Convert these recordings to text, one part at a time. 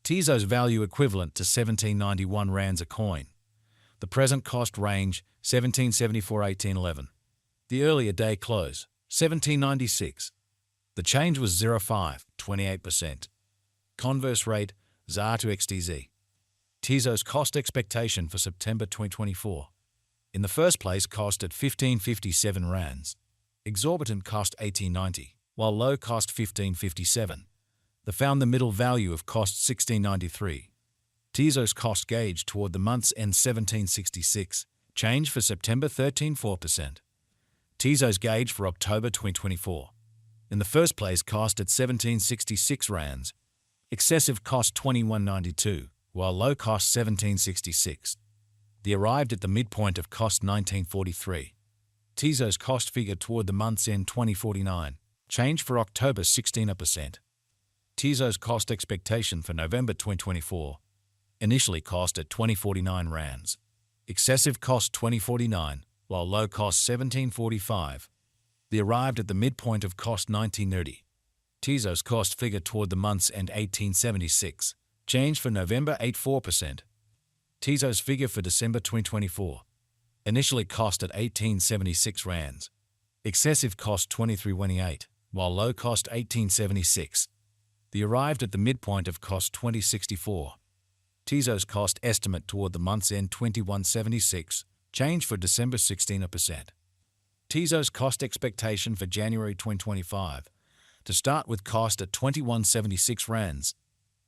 Tezos value equivalent to 1791 rands a coin. The present cost range 1774-1811. The earlier day close 1796. The change was 0.5, 28%. Converse rate ZAR to XTZ. Tezos cost expectation for September 2024. In the first place, cost at 1557 rands. Exorbitant cost 1890, while low cost 1557. The found the middle value of cost 1693. Tezos cost gauge toward the month's end 1766. Change for September 13.4%. Tezos gauge for October 2024. In the first place, cost at 1766 rands. Excessive cost 2192, while low cost 1766. The arrived at the midpoint of cost 1943. Tezos cost figure toward the month's end 2049. Change for October 16%. Tezos cost expectation for November 2024. Initially cost at 2049 rands. Excessive cost 2049, while low cost 1745. The arrived at the midpoint of cost 1930. Tezos cost figure toward the month's end 1876. Change for November 84%. Tezos figure for December 2024. Initially cost at 1876 rands. Excessive cost 2328, while low cost 1876. The arrived at the midpoint of cost 2064. Tezos cost estimate toward the month's end 2176. Change for December 16%. Tezos cost expectation for January 2025. To start with, cost at 2176 rands.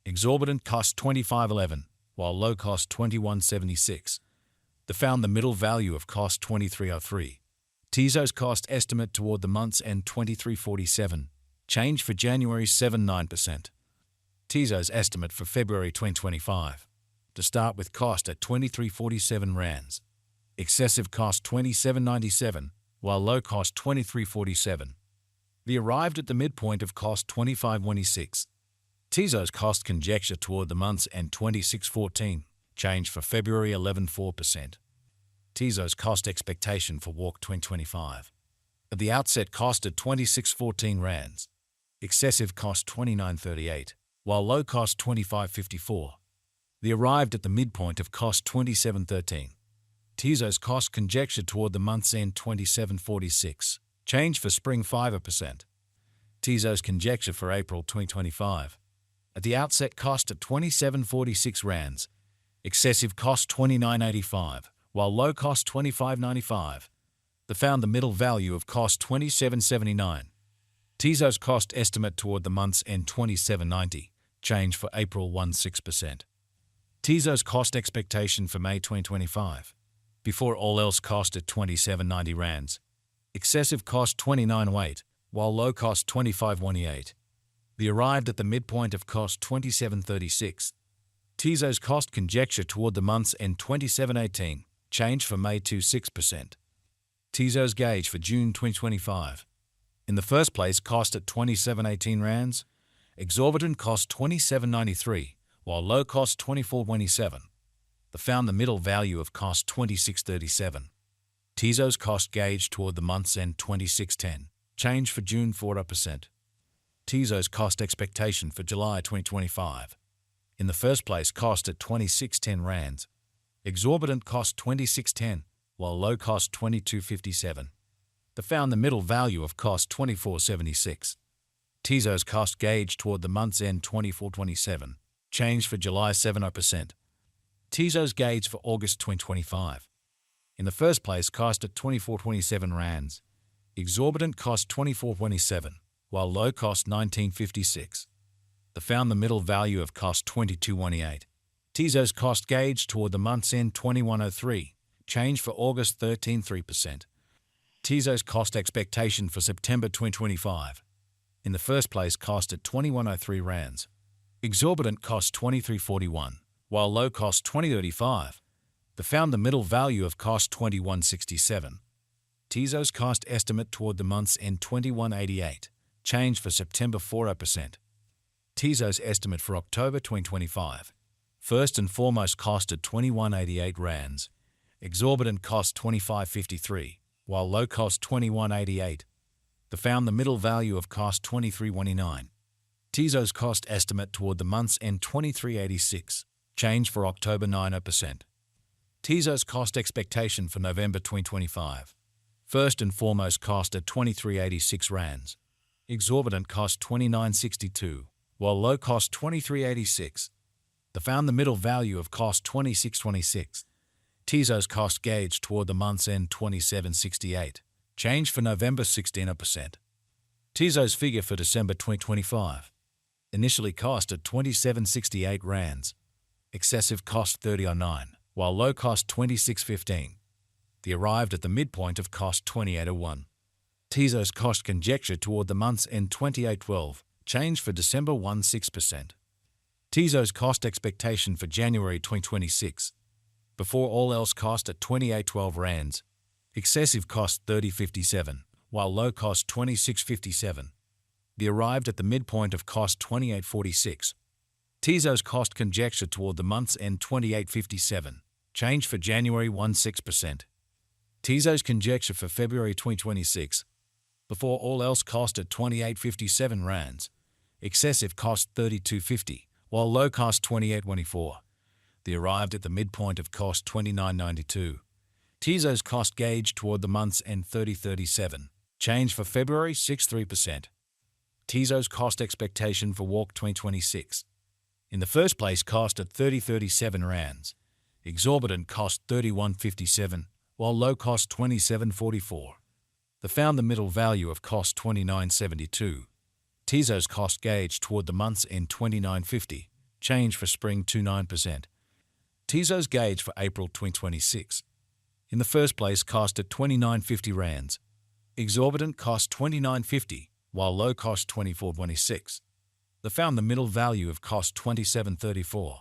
Exorbitant cost 2511, while low cost 2176. The found the middle value of cost 2303. Tezos cost estimate toward the month's end 2347. Change for January 79%. Tezos estimate for February 2025. To start with, cost at 2347 rands. Excessive cost 2797, while low cost 2347. The arrived at the midpoint of cost 2526. Tezos cost conjecture toward the month's end 2614. Change for February 11.4%. Tezos cost expectation for walk 2025. At the outset, cost at 2614 rands. Excessive cost 2938, while low cost 2554. The arrived at the midpoint of cost 2713. Tezos cost conjecture toward the month's end 2746. Change for spring 5%. Tezos conjecture for April 2025. At the outset, cost at 2746 rands. Excessive cost 2985, while low cost 2595. The found the middle value of cost 2779. Tezos cost estimate toward the month's end 2790. Change for April 16%. Tezos cost expectation for May 2025. Before all else, cost at 2790 rands. Excessive cost 2908, while low cost 2518. The arrived at the midpoint of cost 2736. Tezos cost conjecture toward the month's end 2718. Change for May 26%. Tezos gauge for June 2025. In the first place, cost at 2718 rands. Exorbitant cost 2793, while low cost 2427. The found the middle value of cost 2637. Tezos cost gauge toward the month's end 2610. Change for June 4%. Tezos cost expectation for July 2025. In the first place, cost at 2610 rands. Exorbitant cost 2610, while low cost 2257. The found the middle value of cost 2476. Tezos cost gauge toward the month's end 2427. Change for July 70%. Tezos gauge for August 2025. In the first place, cost at 2427 rands. Exorbitant cost 2427, while low cost 1956. The found the middle value of cost 2218. Tezos cost gauge toward the month's end 2103. Change for August 13.3%. Tezos cost expectation for September 2025. In the first place, cost at 2103 rands. Exorbitant cost 2341, while low cost 2035. The found the middle value of cost 2167. Tezos cost estimate toward the month's end 2188. Change for September 4%. Tezos estimate for October 2025. First and foremost, cost at 2188 rands. Exorbitant cost 2553, while low cost 2188. The found the middle value of cost 2319. Tezos cost estimate toward the month's end 23.86. Change for October 9%. Tezos cost expectation for November 2025. First and foremost cost at 23.86 rands. Exorbitant cost 29.62, while low cost 23.86. The found the middle value of cost 26.26. Tezos cost gauge toward the month's end 27.68. Change for November 16%. Tezos figure for December 2025. Initially cost at 27.68 rands. Excessive cost 30.09, while low cost 26.15. The arrived at the midpoint of cost 28.01. Tezos cost conjecture toward the month's end 28.12. Change for December 16%. Tezos cost expectation for January 2026. Before all else cost at 28.12 rands. Excessive cost 30.57, while low cost 26.57. The arrived at the midpoint of cost 28.46. Tezos cost conjecture toward the month's end 28.57. Change for January 16%. Tezos conjecture for February 2026. Before all else cost at 28.57 rands. Excessive cost 32.50, while low cost 28.24. The arrived at the midpoint of cost 29.92. Tezos cost gauge toward the month's end 30.37. Change for February 6.3%. Tezos cost expectation for Walk 2026. In the first place cost at 30.37 rands. Exorbitant cost 31.57, while low cost 27.44. The found the middle value of cost 29.72. Tezos cost gauge toward the month's end 29.50. Change for spring 29%. Tezos gauge for April 2026. In the first place cost at 29.50 rands. Exorbitant cost 29.50, while low cost 24.26. The found the middle value of cost 27.34.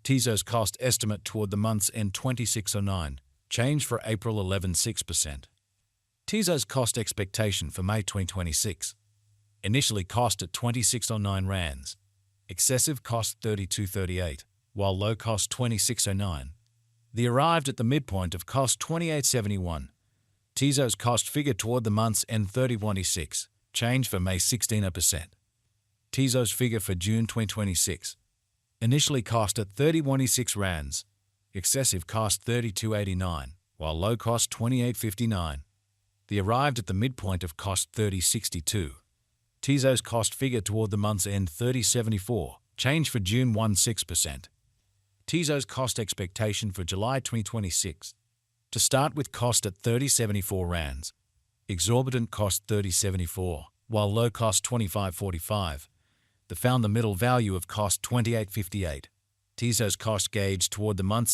Tezos cost estimate toward the month's end 26.09. Change for April 11.6%. Tezos cost expectation for May 2026. Initially cost at 26.09 rands. Excessive cost 32.38, while low cost 26.09. The arrived at the midpoint of cost 28.71. Tezos cost figure toward the month's end 30.26. Change for May 16%. Tezos figure for June 2026. Initially cost at 30.16 rands. Excessive cost 32.89, while low cost 28.59. The arrived at the midpoint of cost 30.62. Tezos cost figure toward the month's end 30.74. Change for June 16%. Tezos cost expectation for July 2026. To start with cost at 30.74 rands. Exorbitant cost 30.74, while low cost 25.45. The found the middle value of cost 28.58. Tezos cost gauge toward the month's